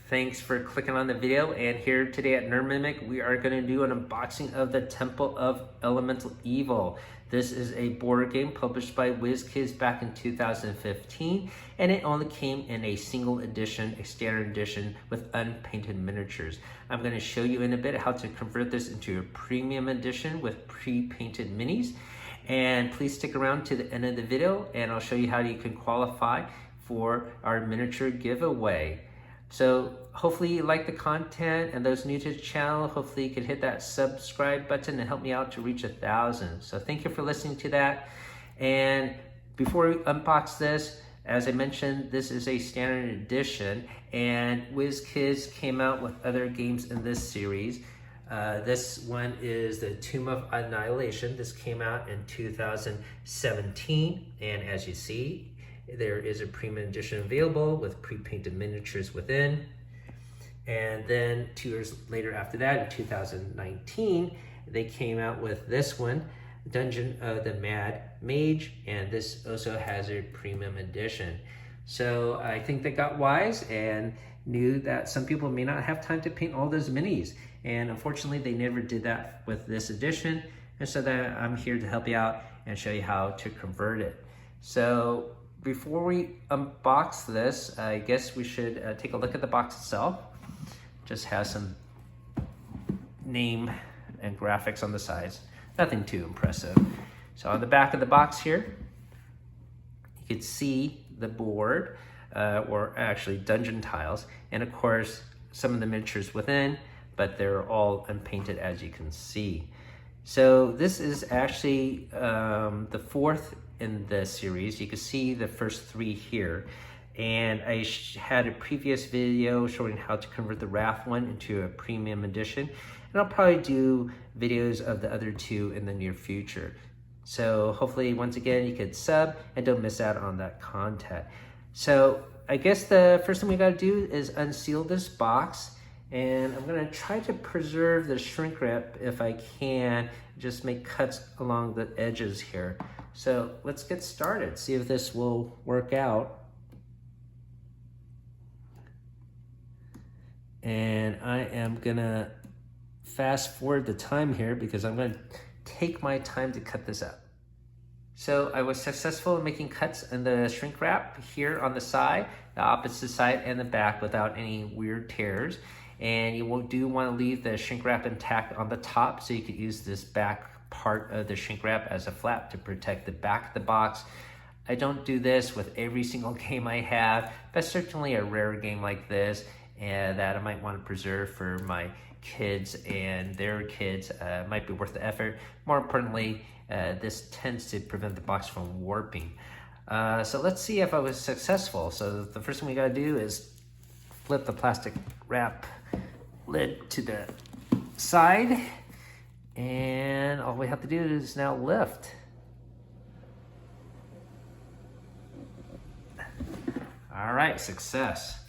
Thanks for clicking on the video, and here today at Nerd Mimic, we are going to do an unboxing of the Temple of Elemental Evil. This is a board game published by WizKids back in 2015, and it only came in a single edition, a standard edition with unpainted miniatures. I'm going to show you in a bit how to convert this into a premium edition with pre-painted minis. And please stick around to the end of the video, and I'll show you how you can qualify for our miniature giveaway. So hopefully you like the content, and those new to the channel, hopefully you can hit that subscribe button and help me out to reach 1,000. So thank you for listening to that. And before we unbox this, as I mentioned, this is a standard edition, and WizKids came out with other games in this series. This one is the Tomb of Annihilation. This came out in 2017, and as you see, there is a premium edition available with pre-painted miniatures within. And then 2 years later after that, in 2019, they came out with this one, Dungeon of the Mad Mage, and this also has a premium edition. So I think they got wise and knew that some people may not have time to paint all those minis. And unfortunately, they never did that with this edition. And so that I'm here to help you out and show you how to convert it. So before we unbox this, I guess we should take a look at the box itself. Just has some name and graphics on the sides. Nothing too impressive. So on the back of the box here, you can see the board, or actually dungeon tiles, and of course some of the miniatures within, but they're all unpainted, as you can see. So this is actually the fourth in the series. You can see the first 3 here, and I had a previous video showing how to convert the Wrath one into a premium edition, and I'll probably do videos of the other 2 in the near future. So hopefully, once again, you could sub and don't miss out on that content. So I guess the first thing we got to do is unseal this box, and I'm going to try to preserve the shrink wrap if I can, just make cuts along the edges here. So let's get started, see if this will work out. And I am gonna fast forward the time here because I'm gonna take my time to cut this up. So I was successful in making cuts in the shrink wrap here on the side, the opposite side, and the back without any weird tears. And you do want to leave the shrink wrap intact on the top, so you could use this back part of the shrink wrap as a flap to protect the back of the box. I don't do this with every single game I have, but certainly a rare game like this, and that I might want to preserve for my kids and their kids, might be worth the effort. More importantly, this tends to prevent the box from warping. So let's see if I was successful. So the first thing we got to do is flip the plastic wrap lid to the side, and all we have to do is now lift. All right, success.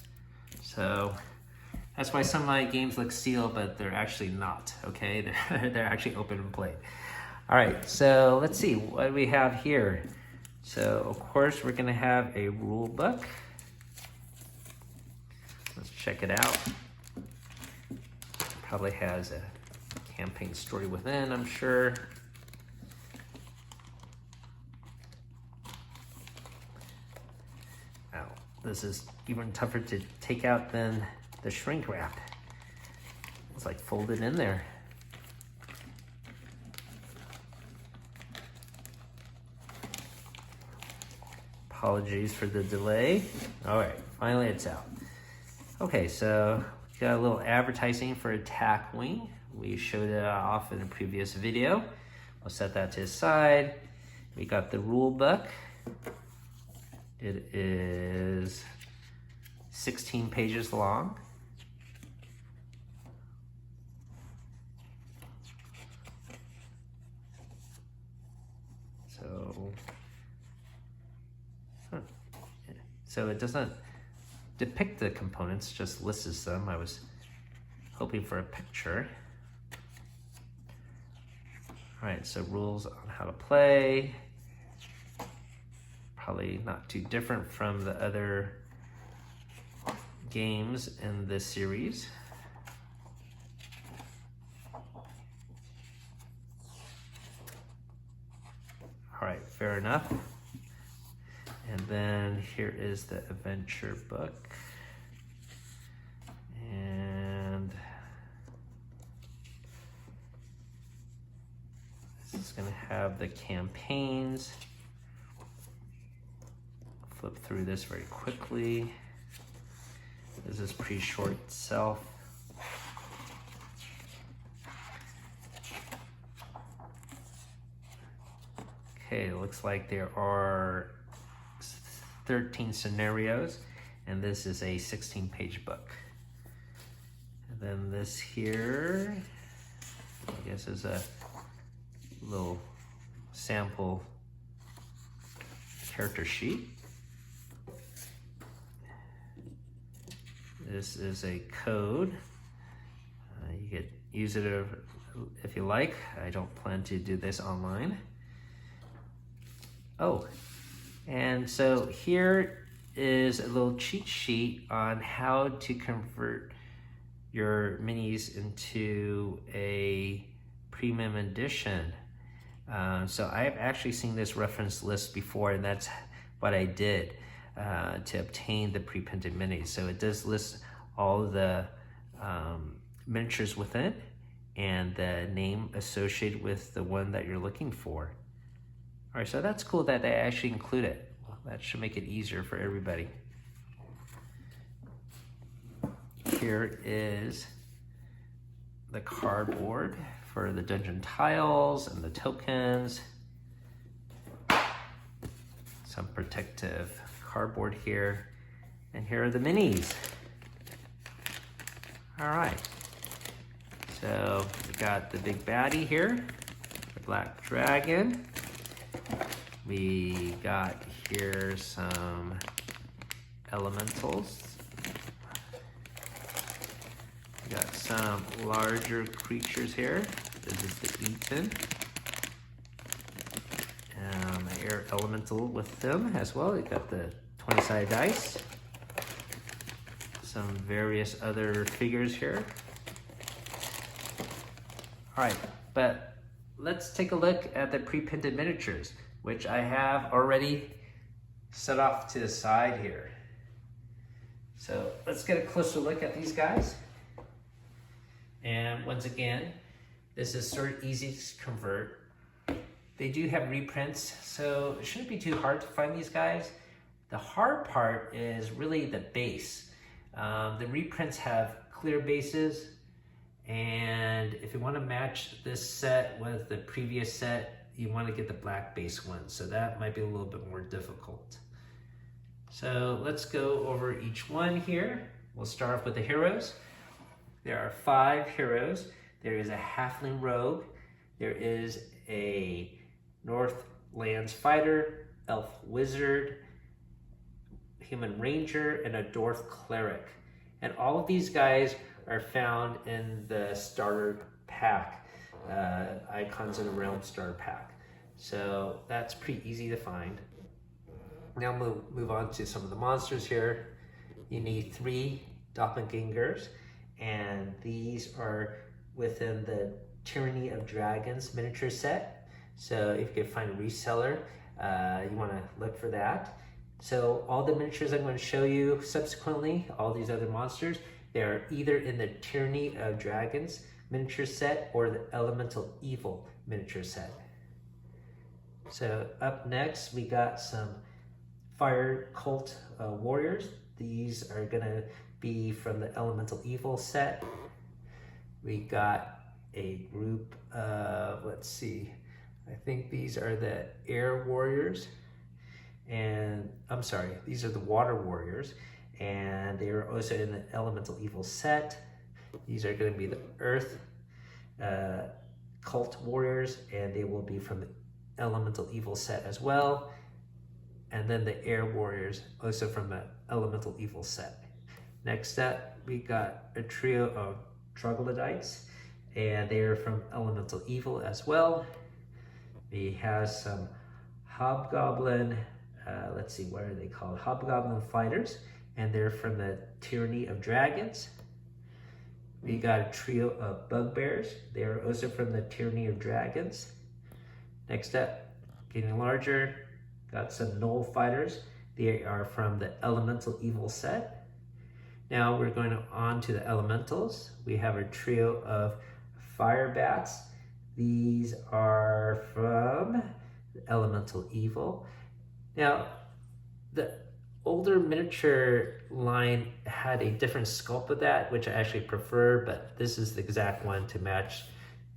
So that's why some of my games look sealed, but they're actually not, okay? They're actually open and played. All right, so let's see what do we have here. So of course we're gonna have a rule book. Let's check it out. Probably has a campaign story within, I'm sure. Now, this is even tougher to take out than the shrink wrap. It's like folded in there. Apologies for the delay. All right, finally it's out. Okay, so we got a little advertising for Attack Wing. We showed it off in a previous video. We'll set that to the side. We got the rule book. It is 16 pages long. So it doesn't depict the components, just lists them. I was hoping for a picture. All right, so rules on how to play. Probably not too different from the other games in this series. All right, fair enough. And then here is the adventure book. And this is going to have the campaigns. Flip through this very quickly. This is pretty short itself. Okay, it looks like there are 13 scenarios, and this is a 16-page book. And then this here, I guess, is a little sample character sheet. This is a code. You could use it if you like. I don't plan to do this online. Oh, and so here is a little cheat sheet on how to convert your minis into a premium edition. So I've actually seen this reference list before, and that's what I did to obtain the pre-printed minis. So it does list all of the miniatures within and the name associated with the one that you're looking for. All right, so that's cool that they actually include it. Well, that should make it easier for everybody. Here is the cardboard for the dungeon tiles and the tokens. Some protective cardboard here. And here are the minis. All right. So we got the big baddie here, the black dragon. We got here some elementals. We got some larger creatures here. This is the Eaton. The air elemental with them as well. We got the 20-sided dice. Some various other figures here. All right, but let's take a look at the pre-printed miniatures, which I have already set off to the side here. So let's get a closer look at these guys. And once again, this is sort of easy to convert. They do have reprints, so it shouldn't be too hard to find these guys. The hard part is really the base. The reprints have clear bases, and if you want to match this set with the previous set, you want to get the black base one, so that might be a little bit more difficult. So let's go over each one here. We'll start off with the heroes. There are 5 heroes. There is a halfling rogue. There is a Northlands fighter, elf wizard, human ranger, and a dwarf cleric. And all of these guys are found in the starter pack, Icons in the Realm starter pack. So that's pretty easy to find. Now move on to some of the monsters here. You need 3 doppelgangers, and these are within the Tyranny of Dragons miniature set. So if you can find a reseller, you want to look for that. So all the miniatures I'm going to show you subsequently, all these other monsters, they're either in the Tyranny of Dragons miniature set or the Elemental Evil miniature set. So up next, we got some Fire Cult Warriors. These are going to be from the Elemental Evil set. We got a group of, let's see, I think these are the Air Warriors. And I'm sorry, these are the Water Warriors, and they are also in the Elemental Evil set. These are going to be the Earth Cult Warriors, and they will be from the Elemental Evil set as well. And then the Air Warriors, also from the Elemental Evil set. Next up, we got a trio of troglodytes, and they are from Elemental Evil as well. We have some Hobgoblin, let's see, what are they called? Hobgoblin Fighters, and they're from the Tyranny of Dragons. We got a trio of bugbears. They are also from the Tyranny of Dragons. Next up, getting larger, got some Knoll Fighters. They are from the Elemental Evil set. Now we're going on to the Elementals. We have a trio of Fire Bats. These are from Elemental Evil. Now, the older miniature line had a different sculpt of that, which I actually prefer, but this is the exact one to match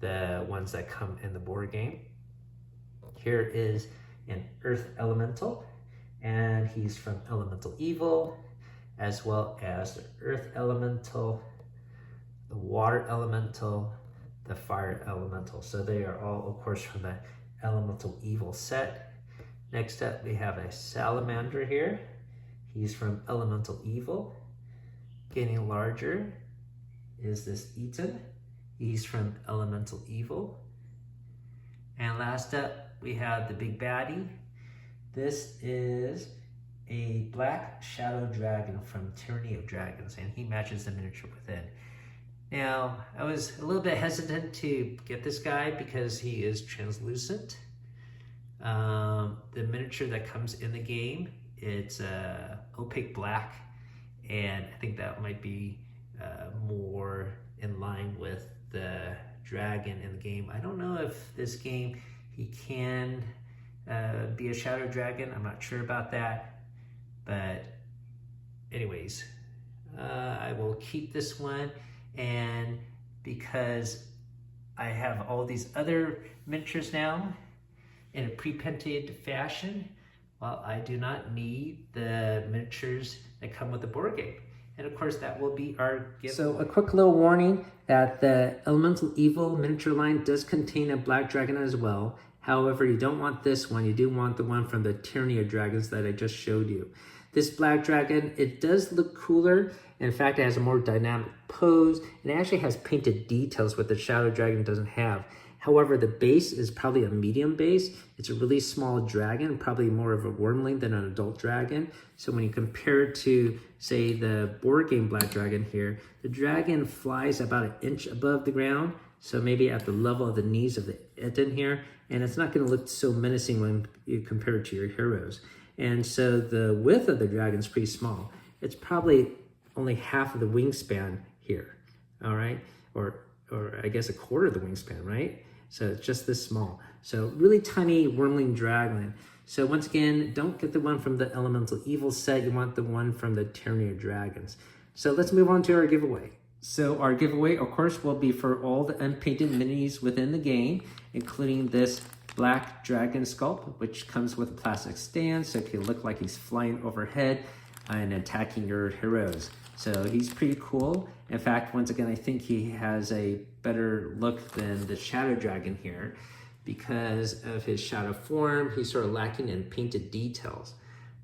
the ones that come in the board game. Here is an Earth Elemental, and he's from Elemental Evil, as well as the Earth Elemental, the Water Elemental, the Fire Elemental. So they are all, of course, from the Elemental Evil set. Next up, we have a Salamander here. He's from Elemental Evil. Getting larger is this Eaton. He's from Elemental Evil. And last up, we have the big baddie. This is a Black Shadow Dragon from Tyranny of Dragons, and he matches the miniature within. Now, I was a little bit hesitant to get this guy because he is translucent. The miniature that comes in the game, it's opaque black, and I think that might be more in line with the dragon in the game. I don't know if this game he can be a shadow dragon. I'm not sure about that, but anyways, I will keep this one. And because I have all these other miniatures now in a pre-painted fashion, well, I do not need the miniatures that come with the board game. And of course, that will be our giveaway. So a quick little warning that the Elemental Evil miniature line does contain a black dragon as well. However, you don't want this one. You do want the one from the Tyranny of Dragons that I just showed you. This black dragon, it does look cooler. In fact, it has a more dynamic pose, and it actually has painted details what the Shadow Dragon doesn't have. However, the base is probably a medium base. It's a really small dragon, probably more of a wormling than an adult dragon. So when you compare it to, say, the board game black dragon here, the dragon flies about an inch above the ground, so maybe at the level of the knees of the Eton here, and it's not going to look so menacing when you compare it to your heroes. And so the width of the dragon is pretty small. It's probably only half of the wingspan here, all right? Or I guess a quarter of the wingspan, right? So it's just this small. So really tiny wormling dragon. So once again, don't get the one from the Elemental Evil set. You want the one from the Tyranny of Dragons. So let's move on to our giveaway. So our giveaway, of course, will be for all the unpainted minis within the game, including this black dragon sculpt, which comes with a plastic stand, so it can look like he's flying overhead and attacking your heroes. So he's pretty cool. In fact, once again, I think he has a better look than the Shadow Dragon here because of his shadow form. He's sort of lacking in painted details.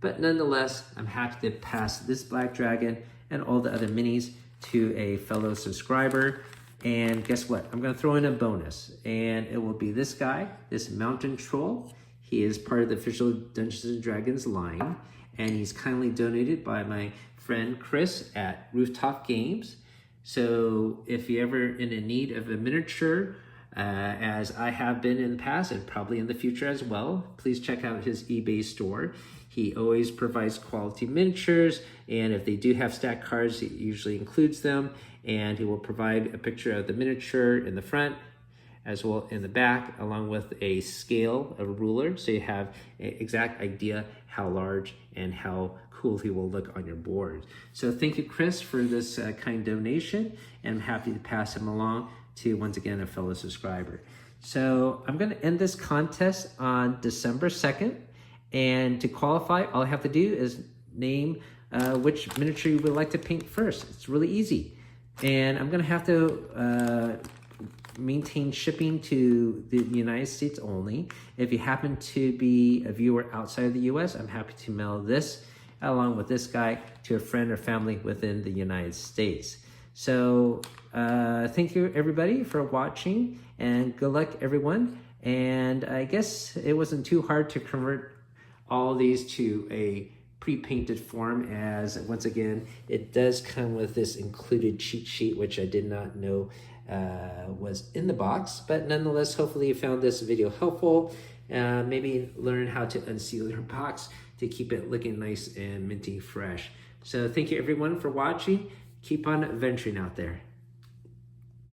But nonetheless, I'm happy to pass this black dragon and all the other minis to a fellow subscriber. And guess what? I'm going to throw in a bonus, and it will be this guy, this mountain troll. He is part of the official Dungeons and Dragons line, and he's kindly donated by my friend Chris at Rooftop Games. So if you're ever in need of a miniature, as I have been in the past and probably in the future as well, please check out his eBay store. He always provides quality miniatures, and if they do have stack cards, he usually includes them, and he will provide a picture of the miniature in the front as well in the back, along with a scale, a ruler, so you have an exact idea how large and how cool he will look on your board. So thank you, Chris, for this kind donation, and I'm happy to pass him along to, once again, a fellow subscriber. So I'm going to end this contest on December 2nd, and to qualify, all I have to do is name which miniature you would like to paint first. It's really easy. And I'm going to have to maintain shipping to the United States only. If you happen to be a viewer outside of the US, I'm happy to mail this along with this guy to a friend or family within the United States. So thank you everybody for watching, and good luck everyone. And I guess it wasn't too hard to convert all these to a pre-painted form, as once again it does come with this included cheat sheet, which I did not know was in the box. But nonetheless, hopefully you found this video helpful. Maybe learn how to unseal your box to keep it looking nice and minty fresh. So thank you everyone for watching. Keep on venturing out there.